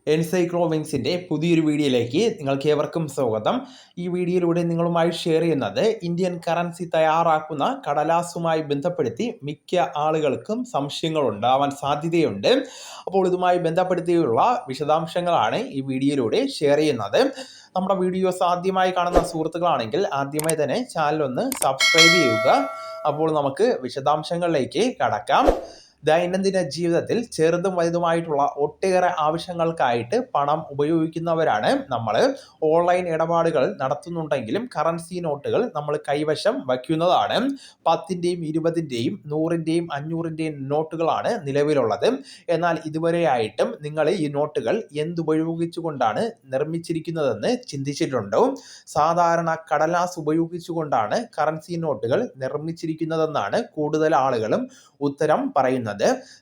എൻസൈക്ലോവിങ്സിൻ്റെ പുതിയൊരു വീഡിയോയിലേക്ക് നിങ്ങൾക്ക് ഏവർക്കും സ്വാഗതം. ഈ വീഡിയോയിലൂടെ നിങ്ങളുമായി ഷെയർ ചെയ്യുന്നത് ഇന്ത്യൻ കറൻസി തയ്യാറാക്കുന്ന കടലാസുമായി ബന്ധപ്പെടുത്തി മിക്ക ആളുകൾക്കും സംശയങ്ങൾ ഉണ്ടാവാൻ സാധ്യതയുണ്ട്. അപ്പോൾ ഇതുമായി ബന്ധപ്പെടുത്തിയുള്ള വിശദാംശങ്ങളാണ് ഈ വീഡിയോയിലൂടെ ഷെയർ ചെയ്യുന്നത്. നമ്മുടെ വീഡിയോസ് ആദ്യമായി കാണുന്ന സുഹൃത്തുക്കളാണെങ്കിൽ ആദ്യമായി തന്നെ ചാനൽ ഒന്ന് സബ്സ്ക്രൈബ് ചെയ്യുക. അപ്പോൾ നമുക്ക് വിശദാംശങ്ങളിലേക്ക് കടക്കാം. ദൈനംദിന ജീവിതത്തിൽ ചെറുതും വലുതുമായിട്ടുള്ള ഒട്ടേറെ ആവശ്യങ്ങൾക്കായിട്ട് പണം ഉപയോഗിക്കുന്നവരാണ് നമ്മൾ. ഓൺലൈൻ ഇടപാടുകൾ നടത്തുന്നുണ്ടെങ്കിലും കറൻസി നോട്ടുകൾ നമ്മൾ കൈവശം വയ്ക്കുന്നതാണ്. 10ൻ്റെയും 20ൻ്റെയും 100ൻ്റെയും 500ൻ്റെയും നോട്ടുകളാണ് നിലവിലുള്ളത്. എന്നാൽ ഇതുവരെയായിട്ടും നിങ്ങൾ ഈ നോട്ടുകൾ എന്തുപയോഗിച്ചുകൊണ്ടാണ് നിർമ്മിച്ചിരിക്കുന്നതെന്ന് ചിന്തിച്ചിട്ടുണ്ടോ? സാധാരണ കടലാസ് ഉപയോഗിച്ചുകൊണ്ടാണ് കറൻസി നോട്ടുകൾ നിർമ്മിച്ചിരിക്കുന്നതെന്നാണ് കൂടുതൽ ആളുകളും ഉത്തരം പറയുന്നത്.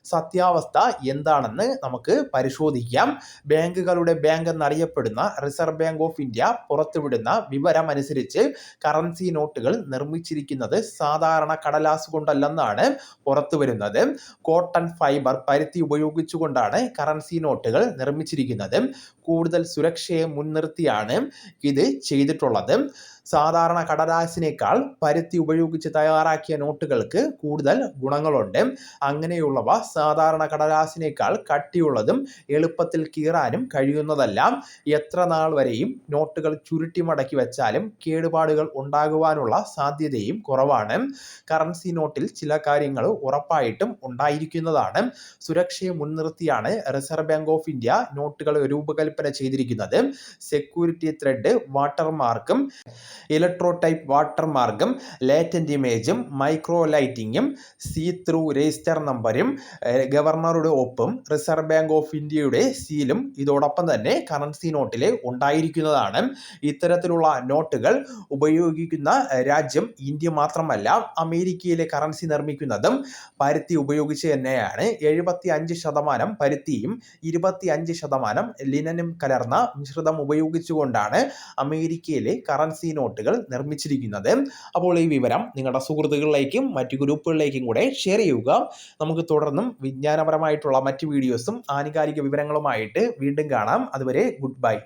സത്യാവസ്ഥ എന്താണെന്ന് നമുക്ക് പരിശോധിക്കാം. ബാങ്കുകളുടെ ബാങ്ക് എന്നറിയപ്പെടുന്ന റിസർവ് ബാങ്ക് ഓഫ് ഇന്ത്യ പുറത്തുവിടുന്ന വിവരം അനുസരിച്ച് കറൻസി നോട്ടുകൾ നിർമ്മിച്ചിരിക്കുന്നത് സാധാരണ കടലാസ് കൊണ്ടല്ലെന്നാണ് പുറത്തുവരുന്നത്. കോട്ടൺ ഫൈബർ പരുത്തി ഉപയോഗിച്ചുകൊണ്ടാണ് കറൻസി നോട്ടുകൾ നിർമ്മിച്ചിരിക്കുന്നത്. കൂടുതൽ സുരക്ഷയെ മുൻനിർത്തിയാണ് ഇത് ചെയ്തിട്ടുള്ളത്. സാധാരണ കടലാസിനേക്കാൾ പരുത്തി ഉപയോഗിച്ച് തയ്യാറാക്കിയ നോട്ടുകൾക്ക് കൂടുതൽ ഗുണങ്ങളുണ്ട്. അങ്ങനെയുള്ളവ സാധാരണ കടലാസിനേക്കാൾ കട്ടിയുള്ളതും എളുപ്പത്തിൽ കീറാനും കഴിയുന്നതല്ല. എത്ര നാൾ വരെയും നോട്ടുകൾ ചുരുട്ടി മടക്കി വെച്ചാലും കേടുപാടുകൾ ഉണ്ടാകുവാനുള്ള സാധ്യതയും കുറവാണ്. കറൻസി നോട്ടിൽ ചില കാര്യങ്ങൾ ഉറപ്പായിട്ടും ഉണ്ടായിരിക്കുന്നതാണ്. സുരക്ഷയെ മുൻനിർത്തിയാണ് റിസർവ് ബാങ്ക് ഓഫ് ഇന്ത്യ നോട്ടുകൾ രൂപകൽപ്പന ചെയ്തിരിക്കുന്നത്. സെക്യൂരിറ്റി ത്രെഡ് വാട്ടർമാർക്കും ഇലക്ട്രോ ടൈപ്പ് വാട്ടർമാർക്കും ലേറ്റന്റ് ഇമേജും മൈക്രോ ലൈറ്റിങ്ങും സീ ത്രൂ രജിസ്റ്റർ നമ്പരും ഗവർണറുടെ ഒപ്പും റിസർവ് ബാങ്ക് ഓഫ് ഇന്ത്യയുടെ സീലും ഇതോടൊപ്പം തന്നെ കറൻസി നോട്ടിൽ ഉണ്ടായിരിക്കുന്നതാണ്. ഇത്തരത്തിലുള്ള നോട്ടുകൾ ഉപയോഗിക്കുന്ന രാജ്യം ഇന്ത്യ മാത്രമല്ല. അമേരിക്കയിലെ കറൻസി നിർമ്മിക്കുന്നതും പരുത്തി ഉപയോഗിച്ച് തന്നെയാണ്. 75% പരുത്തിയും 25% ലിനനും കലർന്ന മിശ്രിതം ഉപയോഗിച്ചുകൊണ്ടാണ് അമേരിക്കയിലെ കറൻസി നോട്ടുകൾ നിർമ്മിച്ചിരിക്കുന്നത്. അപ്പോൾ ഈ വിവരം നിങ്ങളുടെ സുഹൃത്തുക്കളിലേക്കും മറ്റു ഗ്രൂപ്പുകളിലേക്കും കൂടെ ഷെയർ ചെയ്യുക. നമുക്ക് തുടർന്നും വിജ്ഞാനപരമായിട്ടുള്ള മറ്റു വീഡിയോസും ആധികാരിക വിവരങ്ങളുമായിട്ട് വീണ്ടും കാണാം. അതുവരെ ഗുഡ് ബൈ.